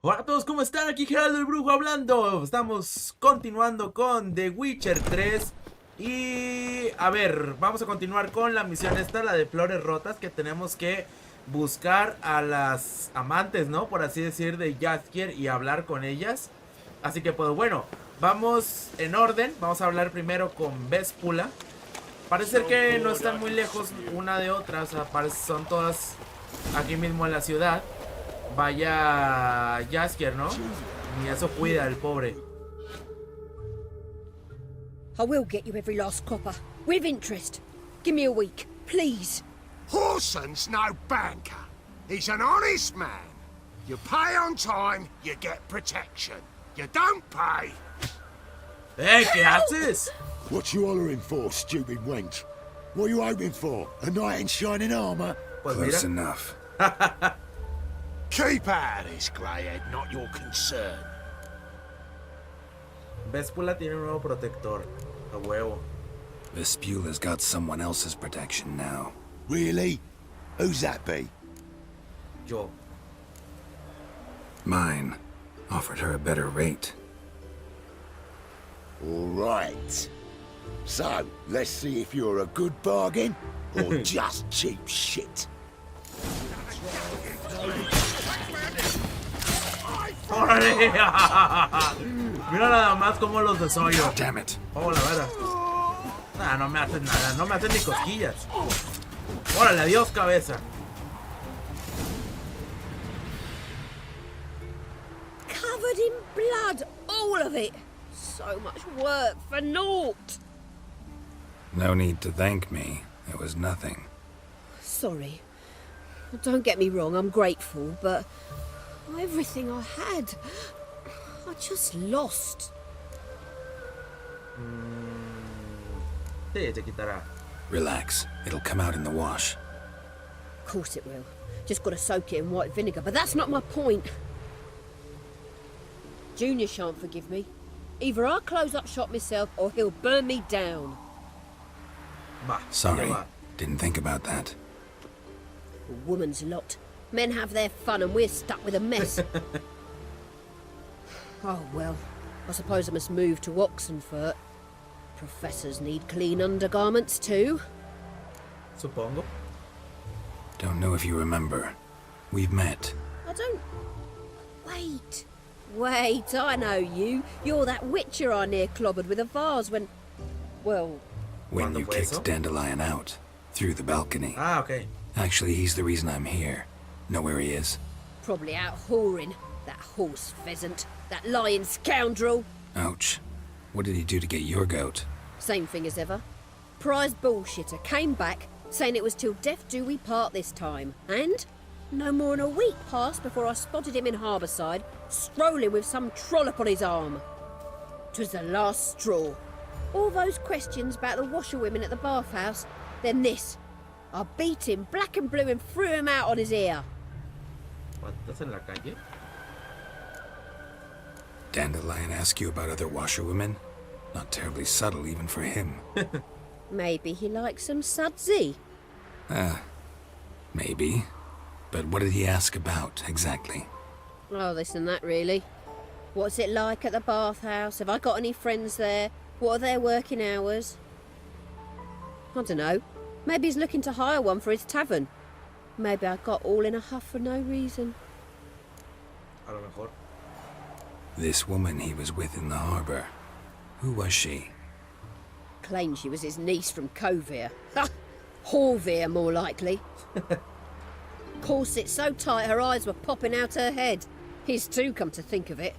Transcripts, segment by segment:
Hola a todos, ¿cómo están? Aquí Geraldo el Brujo hablando. Estamos continuando con The Witcher 3. Y a ver, vamos a continuar con la misión esta, la de flores rotas, que tenemos que buscar a las amantes, ¿no? Por así decir, de Jaskier y hablar con ellas. Así que pues bueno, vamos en orden. Vamos a hablar primero con Véspula. Parece ser que no están muy lejos una de otra, o sea, son todas aquí mismo en la ciudad. Vaya Jaskier, ¿no? Ni eso cuida el pobre. I will get you every last copper, with interest. Give me a week, please. Horson's no banker. He's an honest man. You pay on time, you get protection. You don't pay. ¿Qué haces? What you hollering for, stupid wench? What are you hoping for? A knight in shining armor? Pues Close mira. enough. Keep out of this, Greyhead, not your concern. Véspula tiene un nuevo protector. A huevo. Vespula's got someone else's protection now. Really? Who's that be? Yo. Mine offered her a better rate. All right. So, let's see if you're a good bargain or just cheap shit. ¡Órale! Mira nada más como los desollo. Damn it. Oh, la verdad. Nah, no me hacen nada, no me hacen ni cosquillas. Órale, adiós, cabeza. Covered in blood, all of it. So much work for naught. No need to thank me. It was nothing. Sorry. Don't get me wrong, I'm grateful, but everything I had, I just lost. Sí, te quitará. Relax. It'll come out in the wash. Of course it will. Just gotta soak it in white vinegar, but that's not my point. Junior shan't forgive me. Either I'll close up shop myself or he'll burn me down. Va. Sorry. ya va. Didn't think about that. A woman's lot. Men have their fun and we're stuck with a mess. Oh well, I suppose I must move to Oxenfurt. Professors need clean undergarments too. Supongo. Don't know if you remember. We've met. I don't... Wait, I know you. You're that witcher I near clobbered with a vase when... Well... When ¿Cuándo you fue kicked eso? Dandelion out. Through the balcony. Ah, ok. Actually, he's the reason I'm here. Know where he is? probably out whoring. That horse pheasant. That lying scoundrel. Ouch. What did he do to get your goat? Same thing as ever. Prize bullshitter came back, saying it was till death do we part this time. And no more than a week passed before I spotted him in Harbourside, strolling with some trollop on his arm. 'Twas the last straw. All those questions about the washerwomen at the bathhouse, then this. I beat him black and blue and threw him out on his ear. ¿Estás en la calle? Dandelion ask you about other washerwomen? Not terribly subtle even for him. Maybe he likes some sudsy. Maybe. But what did he ask about, exactly? Oh, this and that, really. What's it like at the bathhouse? Have I got any friends there? What are their working hours? I don't know. Maybe he's looking to hire one for his tavern. Maybe I got all in a huff for no reason. A lo mejor. This woman he was with in the harbor. Who was she? Claimed she was his niece from Covere. Ha! Horvere, more likely. Corset so tight her eyes were popping out her head. His too, come to think of it.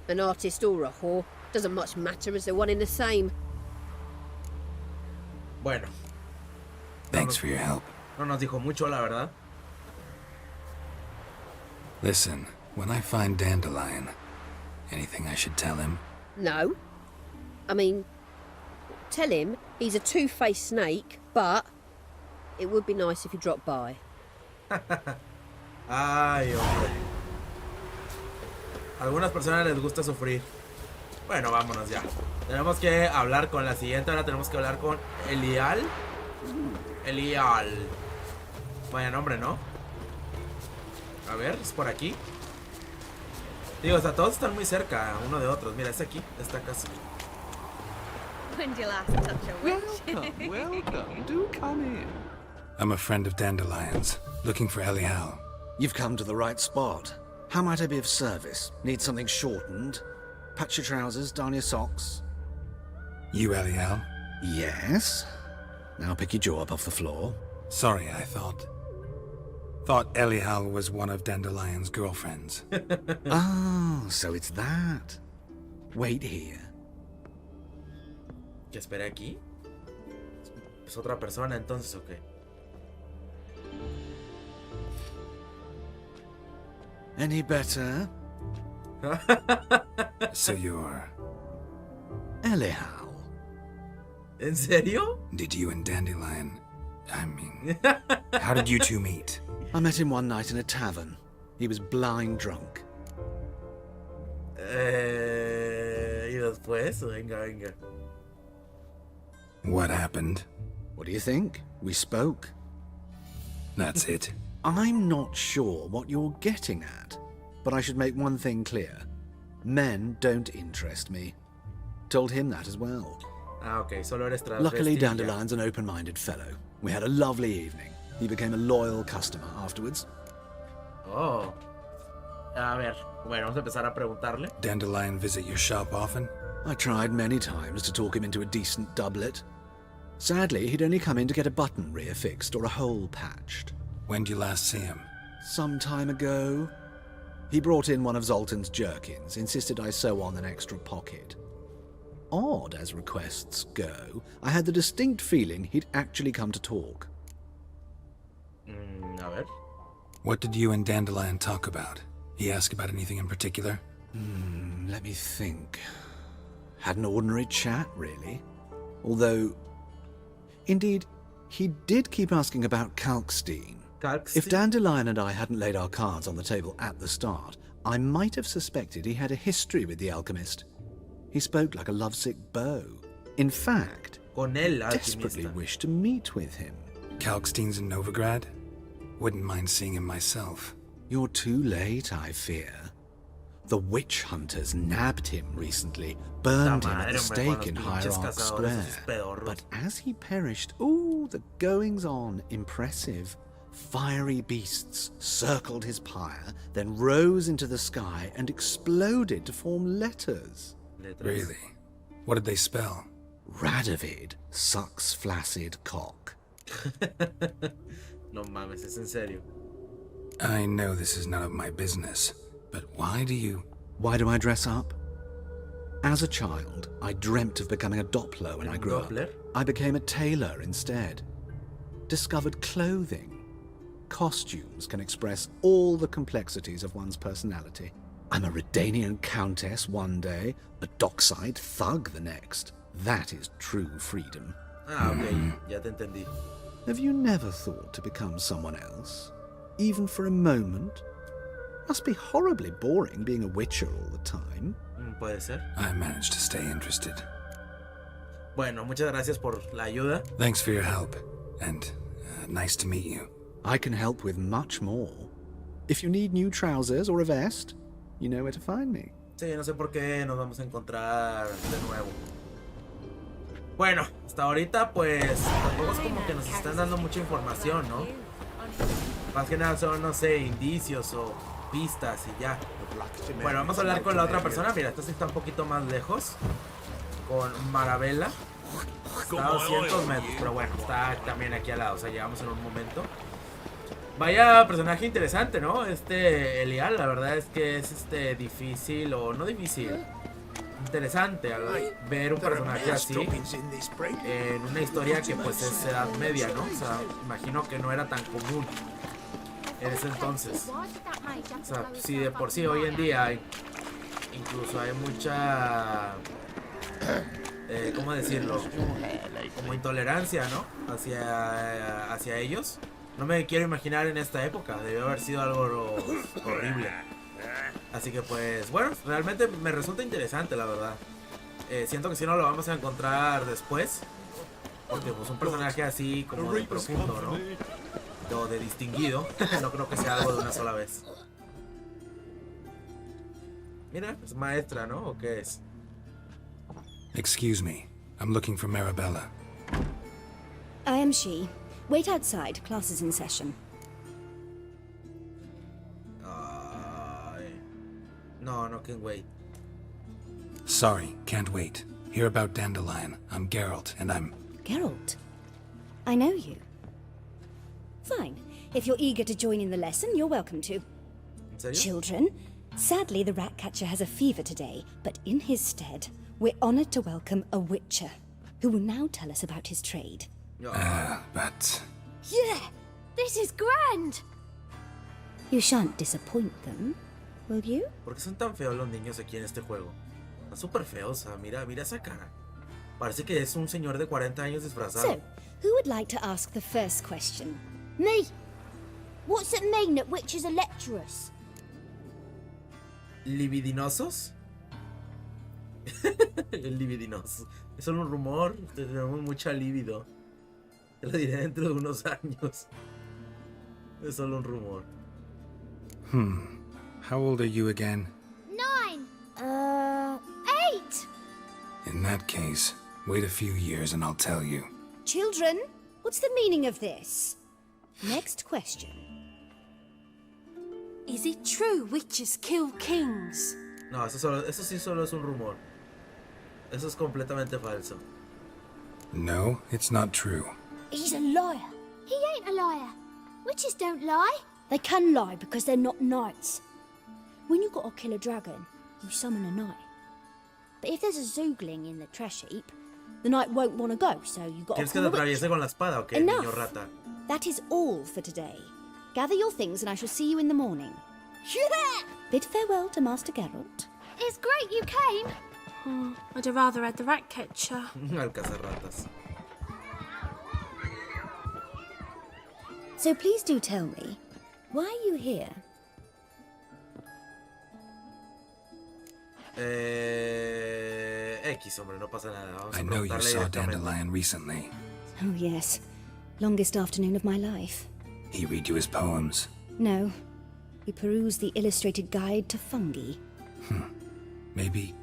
An artist or a whore. Doesn't much matter as they're one in the same. Bueno, Thanks for your help. no nos dijo mucho, la verdad. Listen, when I find Dandelion, anything I should tell him? No. I mean, tell him he's a two-faced snake, but it would be nice if he dropped by. Ay, hombre. A algunas personas les gusta sufrir. Bueno, vámonos ya. Tenemos que hablar con la siguiente. Ahora tenemos que hablar con Elial. Elial. Vaya nombre, ¿no? A ver, es por aquí. Digo, o sea, todos están muy cerca uno de otros. Mira, ese aquí está casi. When did you last touch a witch? Welcome. Do come in. I'm a friend of Dandelion's, looking for Elial. You've come to the right spot. How might I be of service? Need something shortened? Patch your trousers, darn your socks. You Elial? Yes. Now pick your jaw up off the floor. Sorry, I thought Elial was one of Dandelion's girlfriends. Oh, so it's that. Wait here. ¿Que espere aquí? ¿Es otra persona entonces o qué? Any better? So you're... Elial. ¿En serio? Did you and Dandelion... I mean... How did you two meet? I met him one night in a tavern. He was blind drunk. Y después, venga. What happened? What do you think? We spoke. That's it. I'm not sure what you're getting at, but I should make one thing clear. Men don't interest me. Told him that as well. Ah, ok, solo eres travesti. Luckily, Dandelion's an open-minded fellow. We had a lovely evening. He became a loyal customer afterwards. Oh. A ver, bueno, vamos a empezar a preguntarle. Dandelion visit your shop often? I tried many times to talk him into a decent doublet. Sadly, he'd only come in to get a button reaffixed or a hole patched. When did you last see him? Some time ago. He brought in one of Zoltan's jerkins, insisted I sew on an extra pocket. Odd as requests go, I had the distinct feeling he'd actually come to talk. A ver. What did you and Dandelion talk about? He asked about anything in particular? Let me think. Had an ordinary chat, really. Although, indeed, he did keep asking about Kalkstein. If Dandelion and I hadn't laid our cards on the table at the start, I might have suspected he had a history with the alchemist. He spoke like a lovesick beau. In fact, Con el desperately alquimista. wished to meet with him. Kalkstein's in Novigrad? Wouldn't mind seeing him myself. You're too late, I fear. The witch hunters nabbed him recently, burned him at the stake in Hierarch Square. But as he perished, the goings-on impressive. Fiery beasts circled his pyre, then rose into the sky and exploded to form letters. Really? What did they spell? Radovid sucks flaccid cock. No mames, es en serio. I know this is none of my business, but why do I dress up? As a child, I dreamt of becoming a Doppler when I grew up. I became a tailor instead. Discovered clothing. Costumes can express all the complexities of one's personality. I'm a Redanian countess one day, a dockside thug the next. That is true freedom. Ah, ok, ya te entendí. Have you never thought to become someone else? Even for a moment? Must be horribly boring being a witcher all the time. Puede ser. I managed to stay interested. Bueno, muchas gracias por la ayuda. Thanks for your help, and nice to meet you. I can help with much more. If you need new trousers or a vest, you know where to find me. Sí, no sé por qué nos vamos a encontrar de nuevo. Bueno, hasta ahorita pues tampoco es como que nos están dando mucha información, ¿no? Más que nada son, no sé, indicios o pistas y ya. Bueno, vamos a hablar con la otra persona. Mira, esta sí está un poquito más lejos. Con Marabella. Está a 200 metros, pero bueno, está también aquí al lado. O sea, llegamos en un momento. Vaya personaje interesante, ¿no? Elial, la verdad es que es difícil, o no difícil, interesante ver un personaje así en una historia que pues es Edad Media, ¿no? O sea, imagino que no era tan común en ese entonces. O sea, si de por sí hoy en día incluso hay mucha, ¿cómo decirlo? Como intolerancia, ¿no? Hacia ellos. No me quiero imaginar en esta época. Debió haber sido algo horrible. Así que pues, bueno, realmente me resulta interesante, la verdad. Siento que si no lo vamos a encontrar después. Porque pues un personaje así como de profundo, ¿no? O de distinguido. No creo que sea algo de una sola vez. Mira, es maestra, ¿no? ¿O qué es? Excuse me. I'm looking for Marabella. I am she. Wait outside. Class is in session. Ay. No, no can wait. Sorry, can't wait. Hear about Dandelion. I'm Geralt, and I'm... Geralt? I know you. Fine. If you're eager to join in the lesson, you're welcome to. ¿En serio? Children, sadly the Ratcatcher has a fever today, but in his stead, we're honored to welcome a Witcher, who will now tell us about his trade. but... Yeah, this is grand. You shan't disappoint them, will you? ¿Por qué son tan feos los niños aquí en este juego? Están súper feos, mira esa cara. Parece que es un señor de 40 años disfrazado. So, who would like to ask the first question? Me. What's it mean that witches are lecturers? ¿Libidinosos? Libidinosos. Es solo un rumor. Tenemos mucha libido. Te lo diré dentro de unos años. Es solo un rumor. How old are you again? 9. 8. In that case, wait a few years and I'll tell you. Children, what's the meaning of this? Next question. Is it true witches kill kings? No, eso sí solo es un rumor. Eso es completamente falso. No, it's not true. He's a liar. He ain't a liar. Witches don't lie. They can lie because they're not knights. When you've got to kill a dragon, you summon a knight. But if there's a zoogling in the trash heap, the knight won't want to go, so you've got to ¿Quieres que call te a witch. atraviese con la espada o qué, Enough. niño rata? That is all for today. Gather your things and I shall see you in the morning. Yeah! Bid farewell to Master Geralt. It's great you came. Oh, I'd have rather had the Ratcatcher. Al cazarratas. So please do tell me, why are you here? X, hombre, no pasa nada. Vamos a I know you preguntarle saw directamente. Dandelion recently. Oh yes, longest afternoon of my life. He read you his poems. No, we perused the illustrated guide to fungi. Maybe...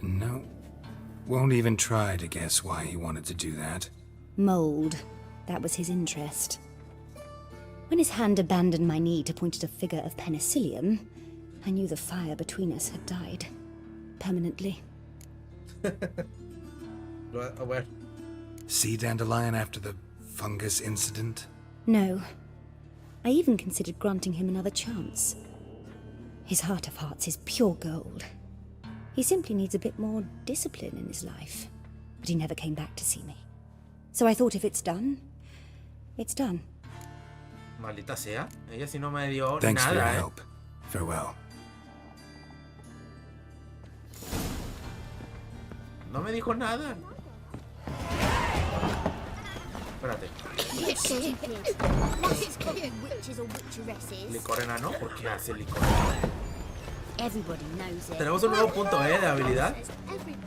No. Won't even try to guess why he wanted to do that. Mold, that was his interest. When his hand abandoned my knee to point at a figure of penicillium, I knew the fire between us had died. Permanently. A ver. See Dandelion after the fungus incident? No. I even considered granting him another chance. His heart of hearts is pure gold. He simply needs a bit more discipline in his life. But he never came back to see me. So I thought if it's done, it's done. Maldita sea. Ella sí no me dio Thanks for your nada, help. Farewell. No me dijo nada. Espérate. Witches or witcheresses. Licor enano. ¿Por qué hace licor? Everybody knows it. Tenemos un nuevo punto, de habilidad.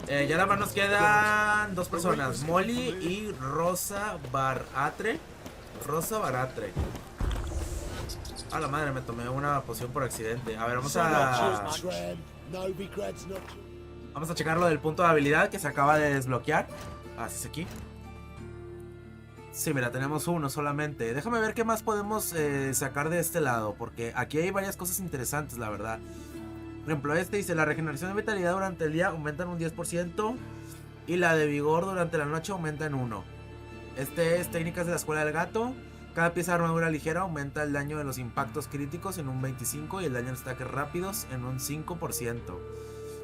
Ya nada más nos quedan dos personas. Molly y Rosa Baratre. Rosa Baratre. A la madre, me tomé una poción por accidente. A ver, vamos a checar lo del punto de habilidad que se acaba de desbloquear. Así es aquí. Sí, mira, tenemos uno solamente. Déjame ver qué más podemos sacar de este lado, porque aquí hay varias cosas interesantes, la verdad. Por ejemplo, este dice: la regeneración de vitalidad durante el día aumenta en un 10% y la de vigor durante la noche aumenta en 1. Este es técnicas de la escuela del gato. Cada pieza de armadura ligera aumenta el daño de los impactos críticos en un 25% y el daño de los ataques rápidos en un 5%.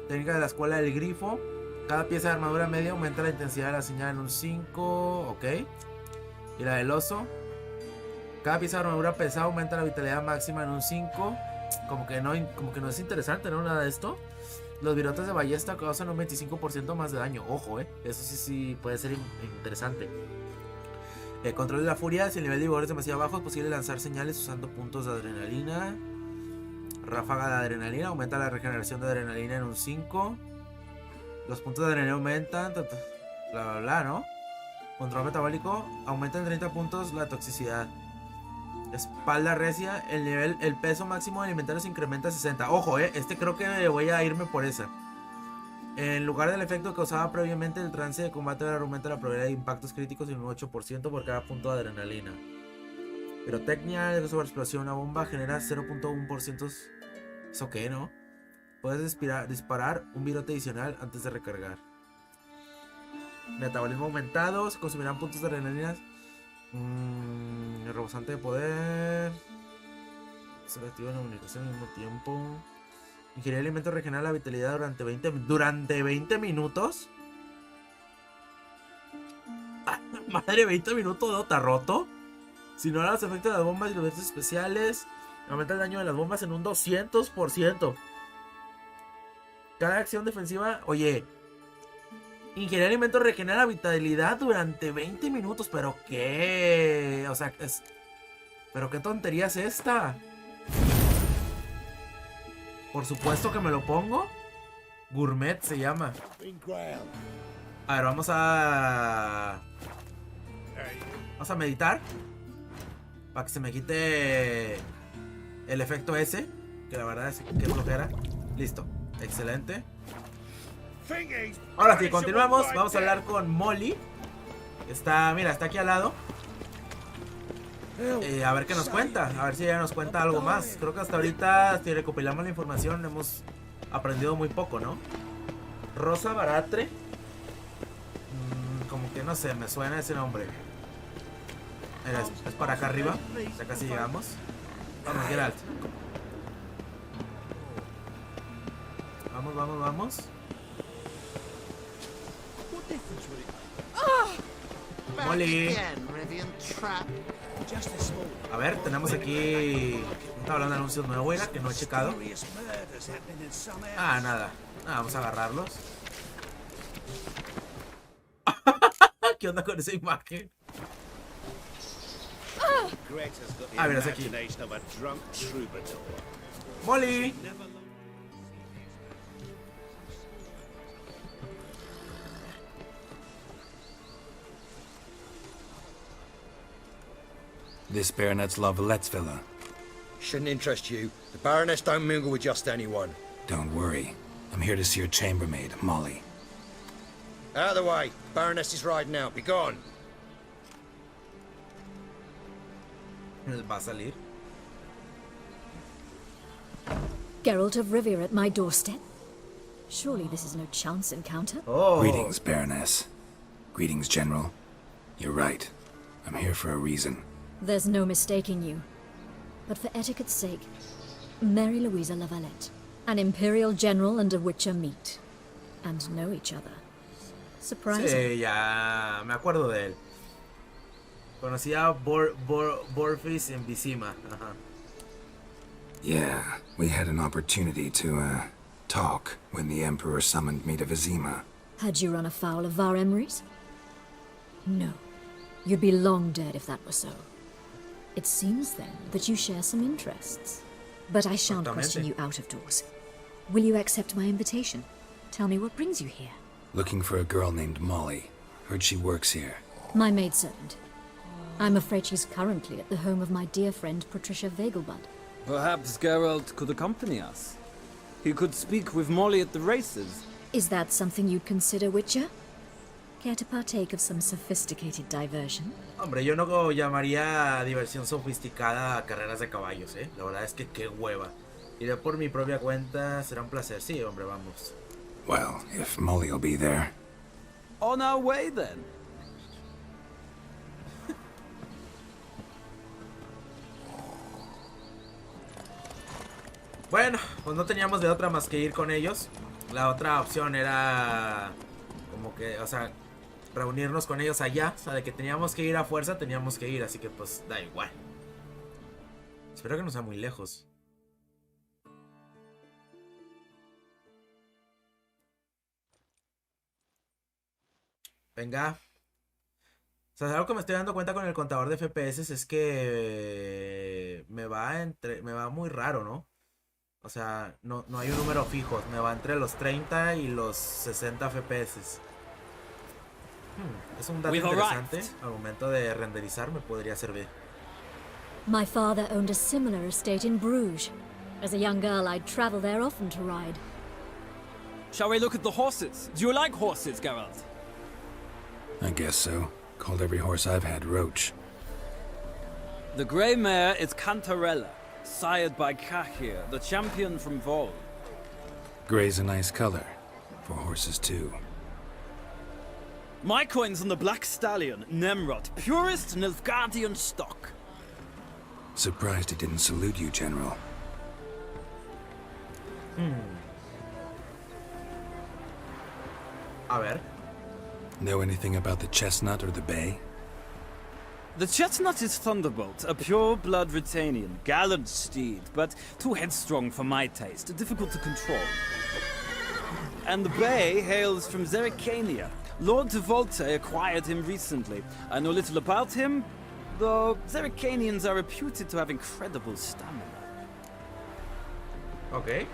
Técnica de la escuela del grifo. Cada pieza de armadura media aumenta la intensidad de la señal en un 5%. Ok. Y la del oso. Cada pieza de armadura pesada aumenta la vitalidad máxima en un 5%. Como que no es interesante, ¿no? Nada de esto. Los virotes de ballesta causan un 25% más de daño. Ojo, eso sí puede ser interesante. Control de la furia. Si el nivel de vigor es demasiado bajo, es posible lanzar señales usando puntos de adrenalina. Ráfaga de adrenalina. Aumenta la regeneración de adrenalina en un 5%. Los puntos de adrenalina aumentan. Bla, bla, bla, ¿no? Control metabólico. Aumenta en 30 puntos la toxicidad. Espalda recia, el peso máximo del inventario se incrementa a 60. Ojo, creo que voy a irme por esa. En lugar del efecto causado previamente, el trance de combate aumenta la probabilidad de impactos críticos en un 8% por cada punto de adrenalina. Pirotecnia, de sobreexplosión, una bomba genera 0.1%. ¿Eso qué, no? Puedes disparar un virote adicional antes de recargar. Metabolismo aumentado, se consumirán puntos de adrenalina. Rebosante de poder. Se activa la comunicación al mismo tiempo. Ingerir alimentos regenera la vitalidad durante 20 minutos. Madre, 20 minutos, ¿no? ¿Está roto? Si no los efectos de las bombas y los efectos especiales, aumenta el daño de las bombas en un 200%. Cada acción defensiva, oye, ingerir alimentos regenera vitalidad durante 20 minutos. ¿Pero qué? O sea, ¿pero qué tontería es esta? Por supuesto que me lo pongo. Gourmet se llama. A ver, vamos a meditar. Para que se me quite el efecto ese. Que la verdad es que flojera. Listo, excelente. Ahora sí, continuamos. Vamos a hablar con Molly. Mira, está aquí al lado. A ver qué nos cuenta. A ver si ella nos cuenta algo más. Creo que hasta ahorita, si recopilamos la información, hemos aprendido muy poco, ¿no? Rosa Baratre. Como que no sé, me suena ese nombre. Mira, es para acá arriba. Ya casi llegamos. Vamos, Geralt. Vamos. Molly. A ver, tenemos aquí. Está hablando de anuncios nuevos, que no he checado. Nada. Vamos a agarrarlos. ¿Qué onda con esa imagen? Mira, es aquí. Molly. This baronet's Lavallette's villa. Shouldn't interest you. The Baroness don't mingle with just anyone. Don't worry. I'm here to see your chambermaid, Molly. Out of the way. Baroness is riding out. Be gone. Va a salir. Geralt of Rivia at my doorstep? Surely this is no chance encounter? Oh. Greetings, Baroness. Greetings, General. You're right. I'm here for a reason. There's no mistaking you. But for etiquette's sake, Mary Louisa Lavalette, an Imperial General and a Witcher meet. And know each other. Surprising. Sí, ya me acuerdo de él. Conocía a Borfis en Vizima. Ajá. Yeah, we had an opportunity to, talk when the Emperor summoned me to Vizima. Had you run afoul of Var Emrys? No. You'd be long dead if that were so. It seems, then, that you share some interests. But I shan't question you out of doors. Will you accept my invitation? Tell me what brings you here. Looking for a girl named Molly. Heard she works here. My maidservant. I'm afraid she's currently at the home of my dear friend Patricia Vegelbud. Perhaps Geralt could accompany us. He could speak with Molly at the races. Is that something you'd consider, Witcher? Care to partake of some sophisticated diversion? Hombre, yo no llamaría diversión sofisticada a carreras de caballos, ¿eh? La verdad es que qué hueva. Iré por mi propia cuenta, será un placer. Sí, hombre, vamos. Well, if Molly'll be there. On our way, then. Bueno, pues no teníamos de otra más que ir con ellos. La otra opción era como que, o sea, reunirnos con ellos allá. O sea, de que teníamos que ir a fuerza, teníamos que ir. Así que pues da igual. Espero que no sea muy lejos. Venga. O sea, algo que me estoy dando cuenta con el contador de FPS es que me va muy raro, ¿no? O sea, no hay un número fijo. Me va entre los 30 y los 60 FPS. Es un dato interesante. Al momento de renderizar me podría servir. My father owned a similar estate in Bruges. As a young girl, I'd travel there often to ride. Shall we look at the horses? Do you like horses, Geralt? I guess so. Called every horse I've had Roach. The grey mare is Cantarella, sired by Cahir, the champion from Vol. Grey's a nice color. For horses, too. My coin's on the black stallion, Nemrod, purest Nilfgaardian stock. Surprised he didn't salute you, General. A ver. Know anything about the chestnut or the bay? The chestnut is Thunderbolt, a pure-blood Britannian, gallant steed, but too headstrong for my taste, difficult to control. And the bay hails from Zerrikania. Lord de Volte acquired him recently. I know little about him, though Zerrikanians are reputed to have incredible stamina. Okay.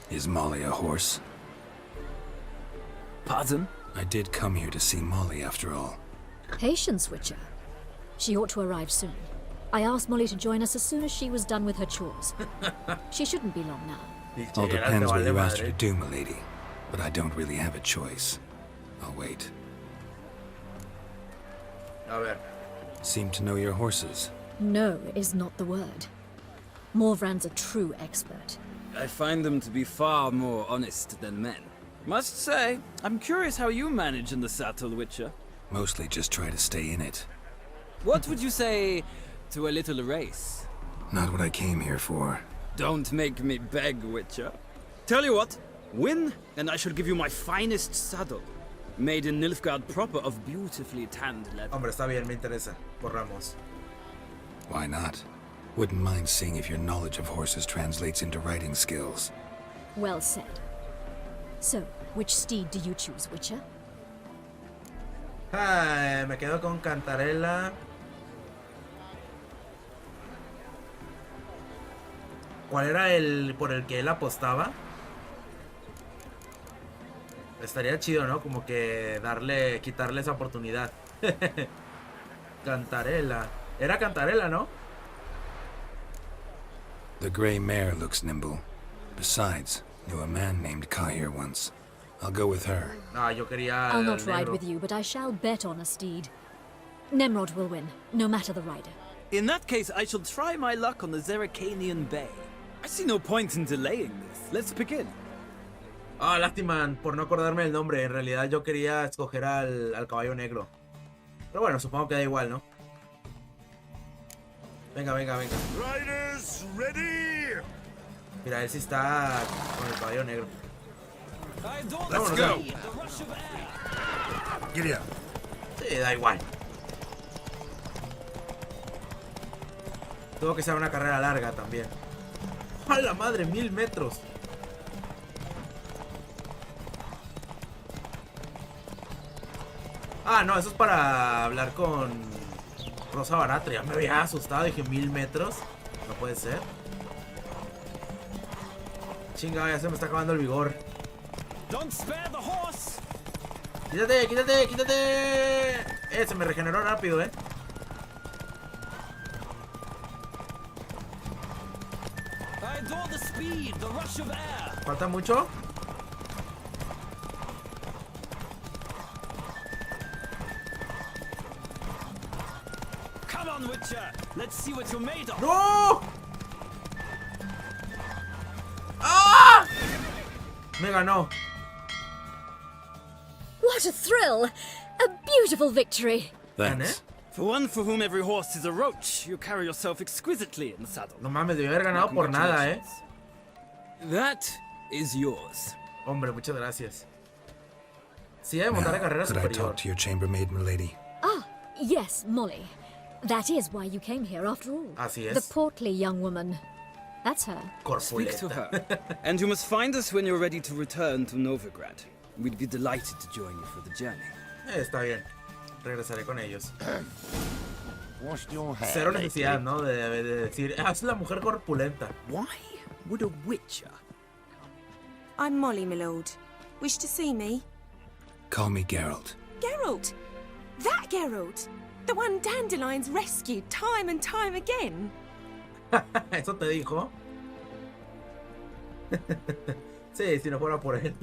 Is Molly a horse? Pardon? I did come here to see Molly, after all. Patience, Witcher. She ought to arrive soon. I asked Molly to join us as soon as she was done with her chores. She shouldn't be long now. All depends what you asked her to do, milady. But I don't really have a choice. I'll wait. A ver. Seem to know your horses. No is not the word. Morvran's a true expert. I find them to be far more honest than men. Must say, I'm curious how you manage in the saddle, Witcher. Mostly just try to stay in it. What would you say to a little race? Not what I came here for. Don't make me beg, Witcher. Tell you what, win, and I shall give you my finest saddle. Made in Nilfgaard proper of beautifully tanned leather. Hombre, está bien, me interesa. Corramos. Why not? Wouldn't mind seeing if your knowledge of horses translates into riding skills. Well said. So, which steed do you choose, Witcher? Me quedo con Cantarella. ¿Cuál era el por el que él apostaba? Estaría chido, ¿no? Como que quitarle esa oportunidad. Cantarella. Era Cantarella, ¿no? The gray mare looks nimble. Besides, knew a man named Cahir once. I'll go with her. Ah, yo quería I'll not ride with you, but I shall bet on a steed. Nemrod will win, no matter the rider. In that case, I shall try my luck on the Zerrikanian Bay. I see no point in delaying this. Let's begin. Ah, lástima por no acordarme el nombre. En realidad yo quería escoger al caballo negro. Pero bueno, supongo que da igual, ¿no? Venga, venga, venga. Riders, ready! Mira, él sí está con el caballo negro. Let's go! Giddy up. Sí, da igual. Tuvo que ser una carrera larga también. ¡A la madre! 1000 metros. Ah, no, eso es para hablar con Rosa Baratra. Ya me había asustado, dije 1000 metros. No puede ser. Chinga, ya se me está acabando el vigor. Quítate, quítate, quítate. Se me regeneró rápido, ¿Falta mucho? ¡No! ¡Ah! Me ganó. What a thrill! A beautiful victory! Thanks. For one for whom every horse is a roach, you carry yourself exquisitely in the saddle. No mames, debí haber ganado por nada, That is yours. Hombre, muchas gracias. Sí, de montar a carrera Could I superior. talk to your chambermaid, milady? Ah, yes, Molly. That is why you came here after all. Así es. The portly young woman. That's her. Speak to her. And you must find us when you're ready to return to Novigrad. We'd be delighted to join you for the journey. Está bien. Regresaré con ellos. Wash your hair. Cero necesidad, ¿no? De decir, es la mujer corpulenta. Why would a witcher? I'm Molly, my lord. Wish to see me? Call me Geralt. Geralt! That Geralt! The one Dandelion's rescued time and time again. ¿Eso te dijo? Sí, si no fuera por él.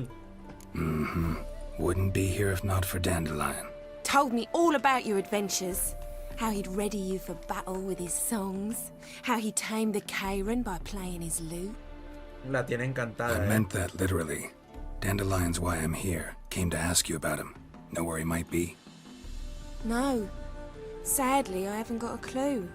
Mm-hmm. Wouldn't be here if not for Dandelion. Told me all about your adventures. How he'd ready you for battle with his songs. How he tamed the Karen by playing his lute. La tiene encantada. I meant that literally. Dandelion's why I'm here. Came to ask you about him. Know where he might be? No. Sadly, I haven't got a clue.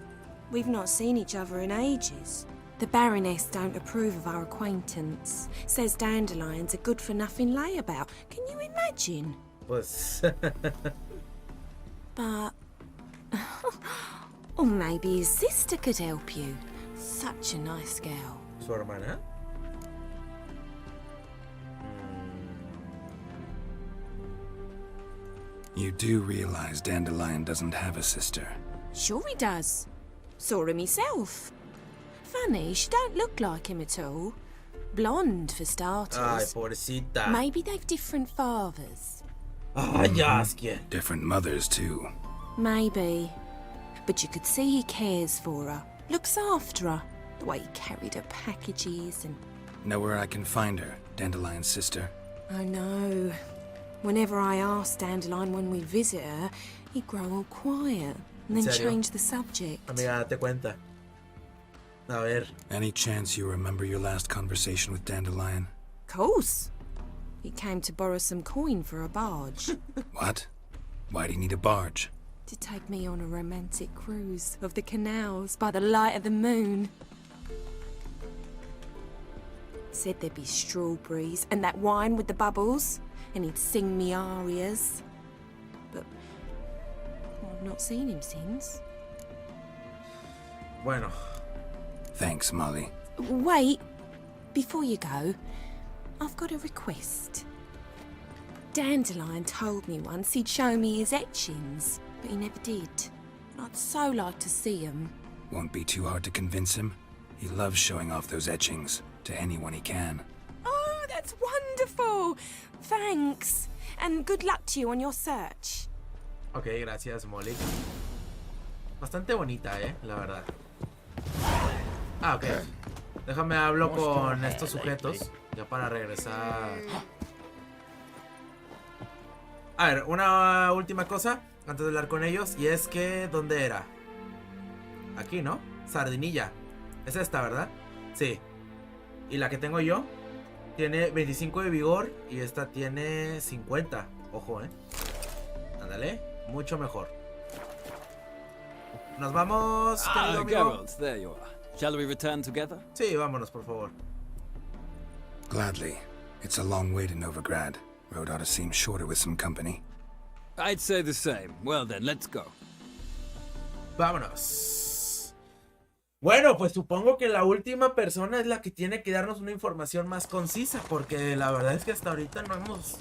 We've not seen each other in ages. The Baroness don't approve of our acquaintance. Says Dandelion's a good-for-nothing layabout. Can you imagine? Pues... But... or maybe his sister could help you. Such a nice girl. ¿Su hermana? You do realize Dandelion doesn't have a sister. Sure he does. Saw him myself. Funny, she don't look like him at all. Blonde, for starters. Ay, pobrecita. Maybe they've different fathers. Ay, Askia. Different mothers, too. Maybe. But you could see he cares for her. Looks after her. The way he carried her packages and... Know where I can find her, Dandelion's sister? I know. Whenever I asked Dandelion when we'd visit her, he'd grow all quiet and then change the subject. Amiga, date cuenta. A ver. Any chance you remember your last conversation with Dandelion? Course. He came to borrow some coin for a barge. What? Why do you need a barge? To take me on a romantic cruise of the canals by the light of the moon. Said there'd be strawberries and that wine with the bubbles, and he'd sing me arias. But I've not seen him since. Bueno. Thanks, Molly. Wait, before you go, I've got a request. Dandelion told me once he'd show me his etchings, but he never did. I'd so like to see them. Won't be too hard to convince him. He loves showing off those etchings to anyone he can. Oh, that's wonderful! Thanks, and good luck to you on your search. Ok, gracias, Molly. Bastante bonita, la verdad. Ah, ok. Déjame hablo con estos sujetos ya para regresar. A ver, una última cosa antes de hablar con ellos, y es que ¿dónde era? Aquí, ¿no? Sardinilla. Es esta, ¿verdad? Sí. Y la que tengo yo tiene 25 de vigor y esta tiene 50. Ojo, Ándale, mucho mejor. Nos vamos, querido amigo. Geralt, there you are. Shall we return together? Sí, vámonos, por favor. Gladly. It's a long way to Novigrad. Road ought to seem shorter with some company. I'd say the same. Well then, let's go. Vámonos. Bueno, pues supongo que la última persona es la que tiene que darnos una información más concisa, porque la verdad es que hasta ahorita no hemos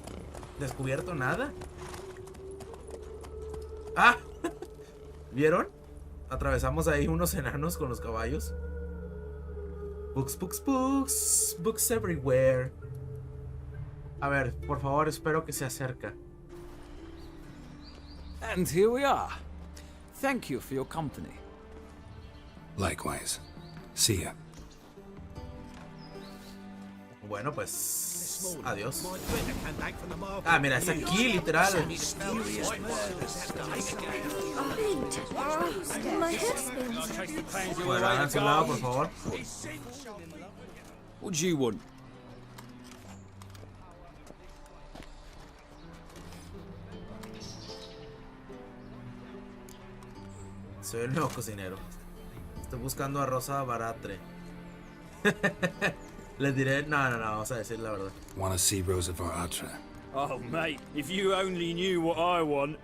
descubierto nada. Ah, ¿vieron? Atravesamos ahí unos enanos con los caballos. Books, books, books. Books everywhere. A ver, por favor, espero que se acerca. And here we are. Thank you for your company. Likewise. See ya. Bueno, pues... adiós. Ah, mira, es aquí, literal. Bueno, hagan su lado, por favor. What do you want? Soy el nuevo cocinero. Estoy buscando a Rosa Baratre. Les diré... No, vamos a decir la verdad. Wanna see Rosa Baratre? Oh, mate, if you only knew what I want.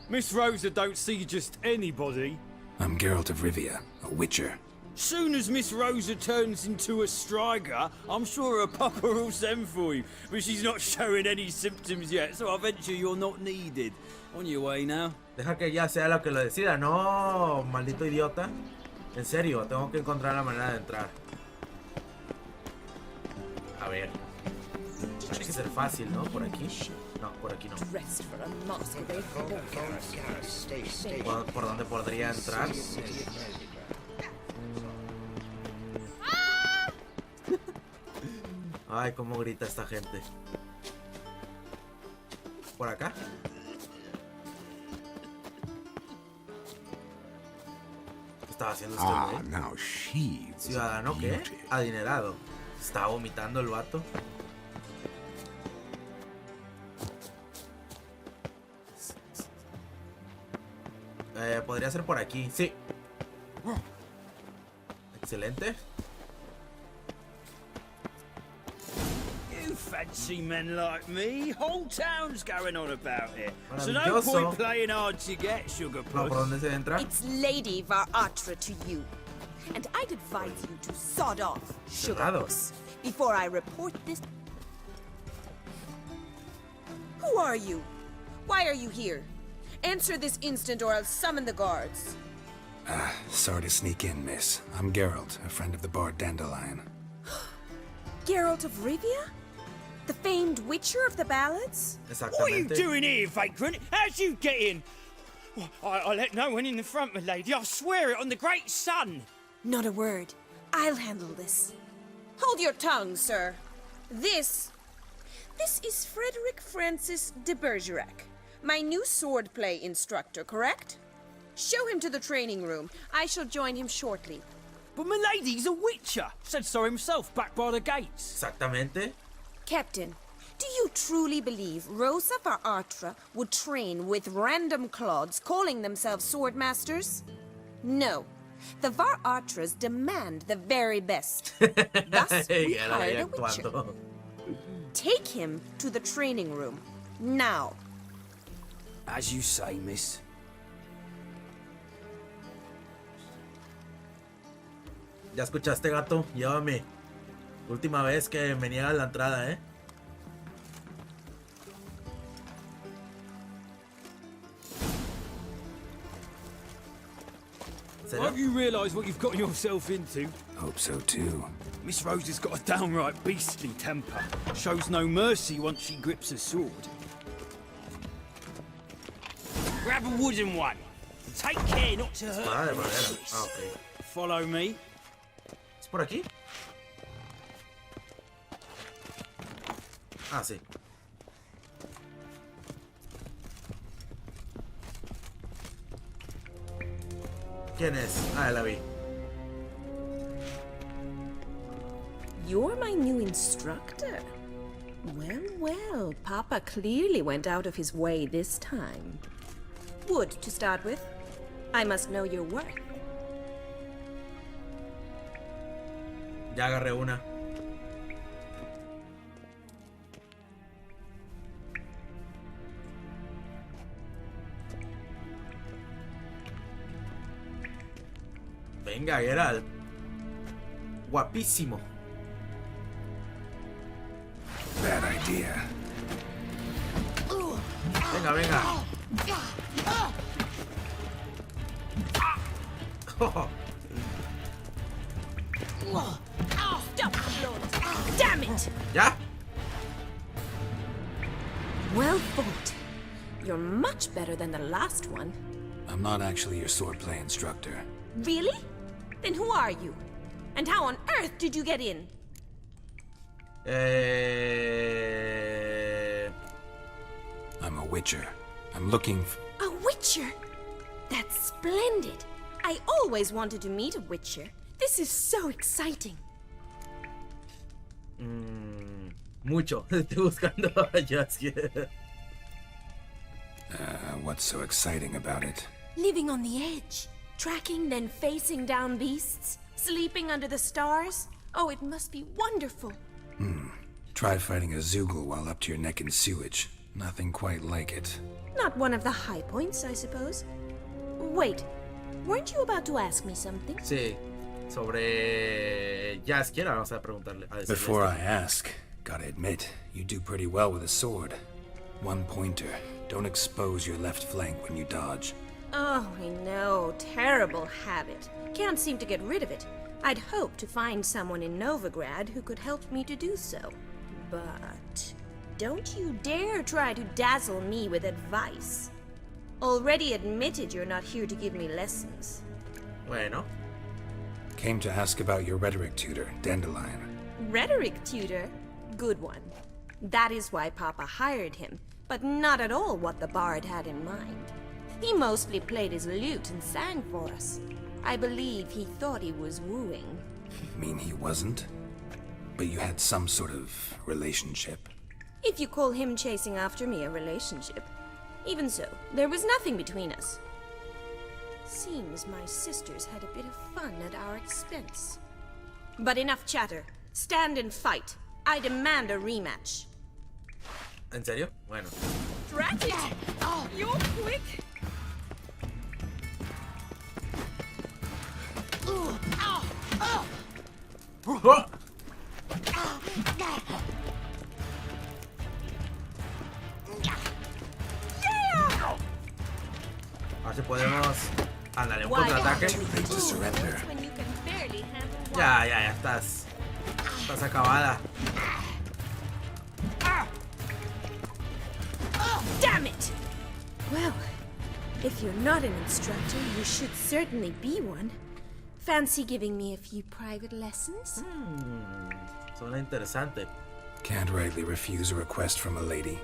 Miss Rosa don't see just anybody. I'm Geralt of Rivia, a witcher. Soon as Miss Rosa turns into a striker, I'm sure her papa will send for you. But she's not showing any symptoms yet, so I venture you're not needed. On your way now. Deja que ya sea lo que lo decida. No, maldito idiota. En serio, tengo que encontrar la manera de entrar. A ver. Parece que ser fácil, ¿no? Por aquí. No, por aquí no. ¿Por dónde podría entrar? Ay, cómo grita esta gente. ¿Por acá? ¿Qué estaba haciendo este güey? now she was ¿Ciudadano a qué? beauty. Adinerado. ¿Estaba vomitando el vato? Podría ser por aquí, sí. Excelente. You fancy men like me? Whole town's going on about it. So no Maravilloso. point playing hard to get, sugar No, ¿por puss. dónde se entra? It's Lady Varatra to you. And I'd advise you to sod off, sugar Cerrado. puss, before I report this. Who are you? Why are you here? Answer this instant or I'll summon the guards. Sorry to sneak in, miss. I'm Geralt, a friend of the bard Dandelion. Geralt of Rivia? The famed witcher of the ballads? What are you doing here, vagrant? How'd you get in? Well, I let no one in the front, my lady. I swear it on the great sun. Not a word. I'll handle this. Hold your tongue, sir. This is Frederick Francis de Bergerac, my new swordplay instructor, correct? Show him to the training room. I shall join him shortly. But my lady's a witcher. Said so himself back by the gates. Exactamente. Captain, do you truly believe Rosa Varatra would train with random clods calling themselves swordmasters? No. The Varatras demand the very best. Thus, we Y él ahí hired a witcher. actuando. Take him to the training room. Now. As you say, miss. Ya escuchaste, gato. Llévame. Última vez que me niegas la entrada, ¿eh? Hope you realise what you've got yourself into. Hope so too. Miss Rose has got a downright beastly temper. Shows no mercy once she grips a sword. Grab a wooden one. Take care not to hurt. Espada de the madera. mistress. Ah, ok. Follow me. ¿Es por aquí? Ah, sí. ¿Quién es? Ah, la vi. You're my new instructor. Well, well, Papa clearly went out of his way this time. Wood, to start with. I must know your worth. Ya agarré una. Venga, Geralt. Guapísimo. Bad idea. Venga, venga. Oh, Stop the blows. Damn it! ¿ya? Well fought. You're much better than the last one. I'm not actually your swordplay instructor. Really? Then who are you? And how on earth did you get in? I'm a witcher. I'm looking for... A witcher? That's splendid. I always wanted to meet a witcher. This is so exciting. Mucho. Estoy buscando a Jaskier. What's so exciting about it? Living on the edge. Tracking, then facing down beasts. Sleeping under the stars. Oh, it must be wonderful. Try fighting a Zoogle while up to your neck in sewage. Nothing quite like it. Not one of the high points, I suppose. Wait, weren't you about to ask me something? Sí. Sobre Jaskier, vamos a preguntarle. A decirle Before esto. I ask, gotta admit, you do pretty well with a sword. One pointer. Don't expose your left flank when you dodge. Oh, I know. Terrible habit. Can't seem to get rid of it. I'd hoped to find someone in Novigrad who could help me to do so. But... don't you dare try to dazzle me with advice. Already admitted you're not here to give me lessons. Bueno. Came to ask about your rhetoric tutor, Dandelion. Rhetoric tutor? Good one. That is why Papa hired him, but not at all what the bard had in mind. He mostly played his lute and sang for us. I believe he thought he was wooing. Mean he wasn't? But you had some sort of relationship? If you call him chasing after me a relationship. Even so, there was nothing between us. Seems my sisters had a bit of fun at our expense. But enough chatter. Stand and fight. I demand a rematch. ¿En serio? Bueno. Drat it! Oh, you're quick! ¡Oh! A ver si podemos... Ándale, un contraataque. Ya estás. Estás acabada. Damn it! Well, if you're not an instructor, you should certainly be one. Fancy giving me a few private lessons? Suena interesante. Can't rightly refuse a request from a lady.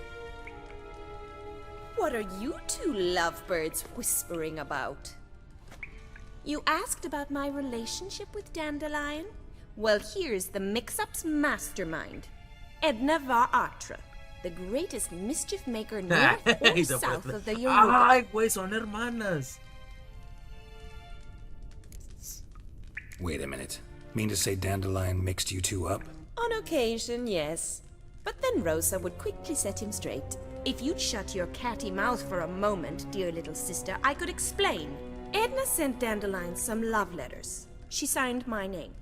What are you two lovebirds whispering about? You asked about my relationship with Dandelion? Well, here's the mix-up's mastermind. Edna var Atra, the greatest mischief maker north or south of the Yoruba. Ay, güey, son hermanas. Wait a minute. Mean to say Dandelion mixed you two up? On occasion, yes. But then Rosa would quickly set him straight. If you'd shut your catty mouth for a moment, dear little sister, I could explain. Edna sent Dandelion some love letters. She signed my name.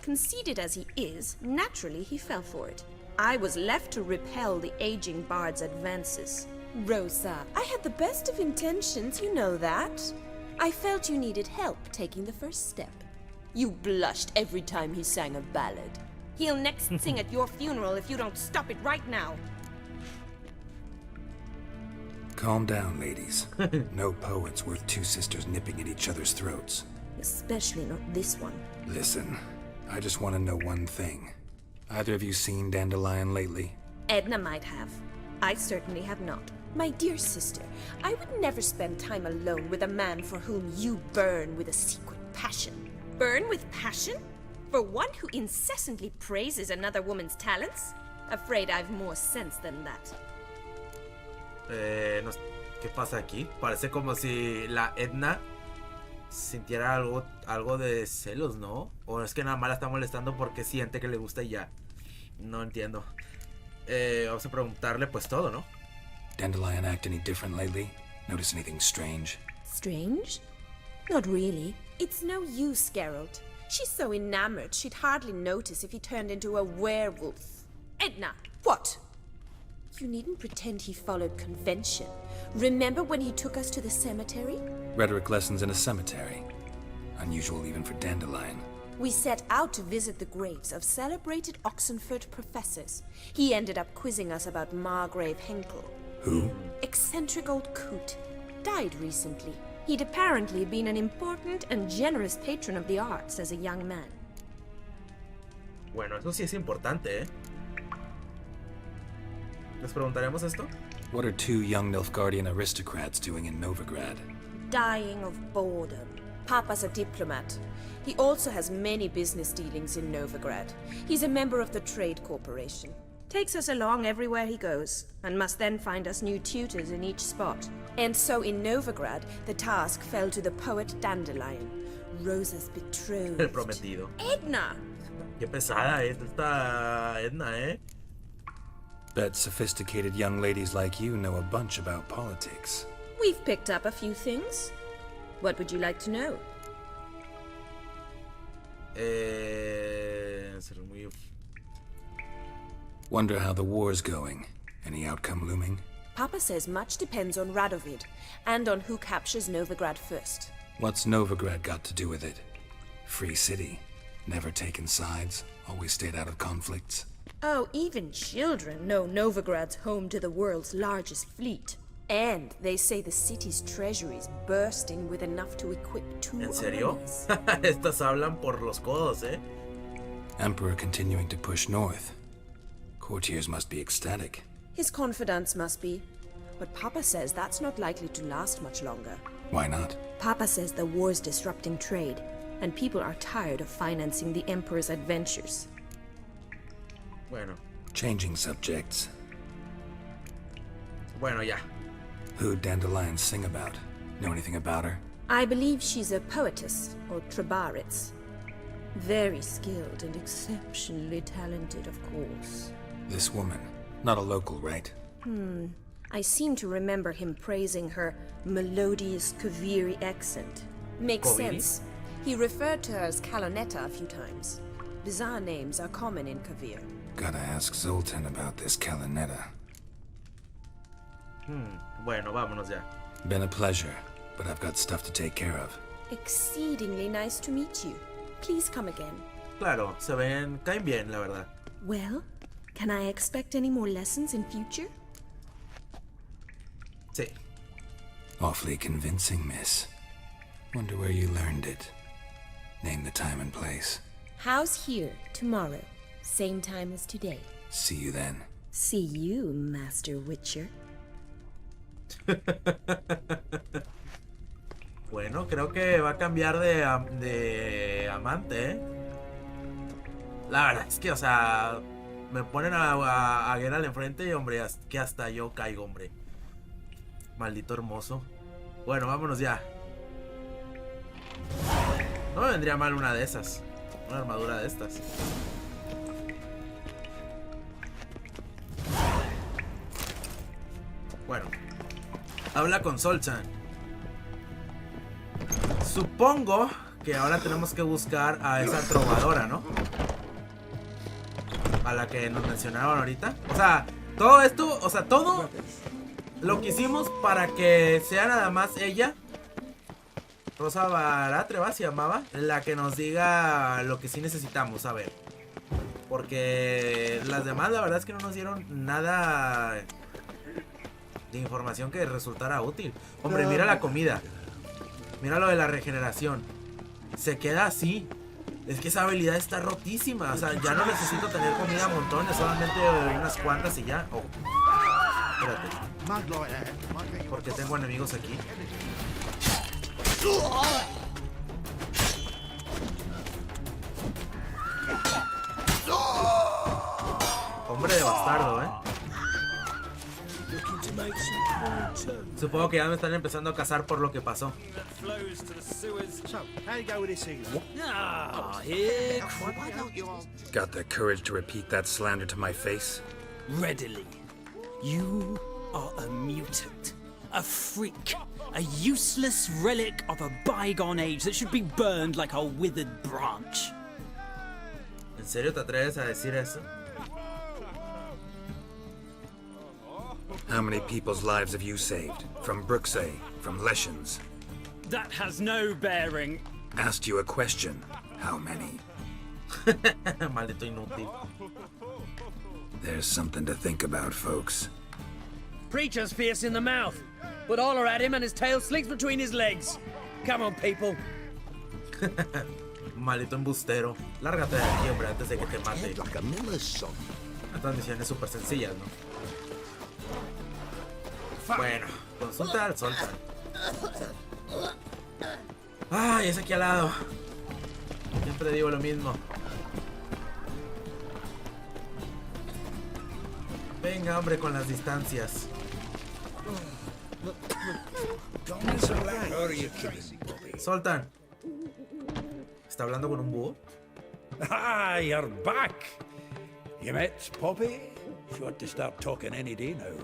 Conceited as he is, naturally he fell for it. I was left to repel the aging bard's advances. Rosa, I had the best of intentions, you know that. I felt you needed help taking the first step. You blushed every time he sang a ballad. He'll next sing at your funeral if you don't stop it right now. Calm down, ladies. No poet's worth two sisters nipping at each other's throats. Especially not this one. Listen, I just want to know one thing. Either of you seen Dandelion lately? Edna might have. I certainly have not. My dear sister, I would never spend time alone with a man for whom you burn with a secret passion. Burn with passion? For one who incessantly praises another woman's talents? Afraid I've more sense than that. No, ¿qué pasa aquí? Parece como si la Edna sintiera algo de celos, ¿no? O es que nada más la está molestando porque siente que le gusta y ya. No entiendo. Vamos a preguntarle pues todo, ¿no? Dandelion act any different lately? Notice anything strange? Strange? Not really. It's no use, Geralt. She's so enamored she'd hardly notice if he turned into a werewolf. Edna! What? You needn't pretend he followed convention. Remember when he took us to the cemetery? Rhetoric lessons in a cemetery. Unusual even for Dandelion. We set out to visit the graves of celebrated Oxenford professors. He ended up quizzing us about Margrave Henkel. Who? Eccentric old coot. Died recently. He'd apparently been an important and generous patron of the arts as a young man. Bueno, eso sí es importante, ¿eh? ¿Les preguntaremos esto? What are two young Nilfgaardian aristocrats doing in Novigrad? Dying of boredom. Papa's a diplomat. He also has many business dealings in Novigrad. He's a member of the Trade Corporation. Takes us along everywhere he goes, and must then find us new tutors in each spot. And so in Novigrad, the task fell to the poet Dandelion, Rosa's betrothed. El prometido. Edna! Qué pesada es esta Edna, ¿eh? Bet sophisticated young ladies like you know a bunch about politics. We've picked up a few things. What would you like to know? Wonder how the war's going. Any outcome looming? Papa says much depends on Radovid, and on who captures Novigrad first. What's Novigrad got to do with it? Free city. Never taken sides. Always stayed out of conflicts. Oh, even children know Novigrad's home to the world's largest fleet. And they say the city's treasury is bursting with enough to equip 2 ¿En serio? armies. Estas hablan por los codos, ¿eh? Emperor continuing to push north. Courtiers must be ecstatic. His confidants must be. But Papa says that's not likely to last much longer. Why not? Papa says the war's disrupting trade, and people are tired of financing the Emperor's adventures. Bueno. Changing subjects. Bueno, ya. Who'd dandelions sing about? Know anything about her? I believe she's a poetess, or trabaritz. Very skilled and exceptionally talented, of course. This woman. Not a local, right? I seem to remember him praising her melodious Kaviri accent. Makes Kaviri? sense. He referred to her as Kalonetta a few times. Bizarre names are common in Kavir. Gotta ask Zoltan about this Kalinetta. Bueno, vámonos ya. Been a pleasure, but I've got stuff to take care of. Exceedingly nice to meet you. Please come again. Claro, caen bien, la verdad. Well, can I expect any more lessons in future? Sí. Awfully convincing, miss. Wonder where you learned it. Name the time and place. House here, tomorrow. Same time as today. See you then. See you, Master Witcher. Bueno, creo que va a cambiar de amante, ¿eh? La verdad es que, o sea, me ponen a Geralt enfrente y, hombre, que hasta yo caigo, hombre. Maldito hermoso. Bueno, vámonos ya. No me vendría mal una de esas. Una armadura de estas. Bueno. Habla con Zoltan. Supongo que ahora tenemos que buscar a esa trovadora, ¿no? A la que nos mencionaron ahorita. O sea, todo esto, o sea, todo lo que hicimos para que sea nada más ella, Rosa Baratreva se llamaba, la que nos diga lo que sí necesitamos saber. Porque las demás la verdad es que no nos dieron nada de información que resultara útil. Hombre, mira la comida. Mira lo de la regeneración. Se queda así. Es que esa habilidad está rotísima. O sea, ya no necesito tener comida a montones, solamente unas cuantas y ya. Oh. Espérate. Porque tengo enemigos aquí. Hombre de bastardo, ¿eh? Supongo que ya me están empezando a cazar por lo que pasó. Got the courage to repeat that slander to my face? Readily. You are a mutant, a freak, a useless relic of a bygone age that should be burned like a withered branch. ¿En serio te atreves a decir eso? How many people's lives have you saved? From Bruxay, from Leshens? That has no bearing. Asked you a question. How many? Maldito inútil. There's something to think about, folks. Preacher's fierce in the mouth, but all are at him and his tail slinks between his legs. Come on, people. Maldito embustero. Lárgate de aquí, hombre, antes de que te mate. Estas misiones súper sencillas, ¿no? Bueno, consulta al Zoltan. Ay, es aquí al lado. Siempre digo lo mismo. Venga, hombre, con las distancias. Zoltan. ¿Está hablando con un búho? Ah, you're back. You met Poppy? She ought to start talking any day now.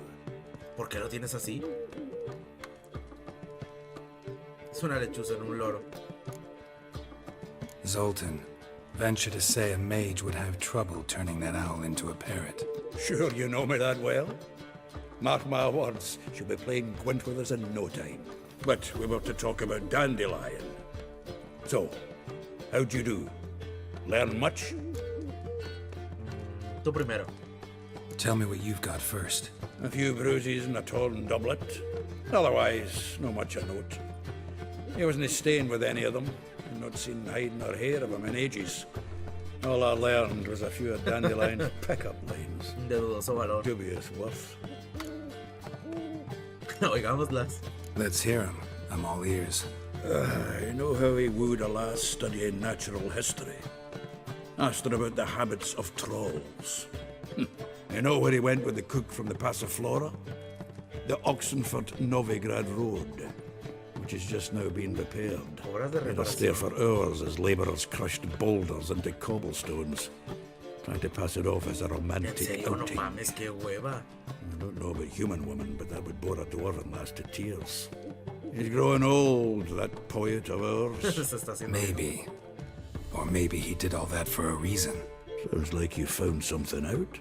¿Por qué lo tienes así? Es una lechuza en un loro. Zoltan, venture to say a mage would have trouble turning that owl into a parrot. Sure you know me that well? Mark my words, she'll be playing Gwent with us in no time. But we were to talk about Dandelion. So, how'd you do? Learn much? Tú primero. Tell me what you've got first. A few bruises and a torn doublet. Otherwise, no much a note. He wasn't staying with any of them, and not seen hide nor hair of him in ages. All I learned was a few of Dandelion's pickup lines. De dudoso valor. Dubious worth. Oigámoslas. Let's hear him. I'm all ears. I know how he wooed a lass studying natural history. Asked her about the habits of trolls. You know where he went with the cook from the Passiflora? The Oxenford-Novigrad Road, which has just now been repaired. Let us stare for hours as labourers crushed boulders into cobblestones, trying to pass it off as a romantic outing. No mames, qué hueva. I don't know about human women, but that would bore a dwarven lass to tears. He's growing old, that poet of ours. Maybe. Or maybe he did all that for a reason. Sounds like you found something out.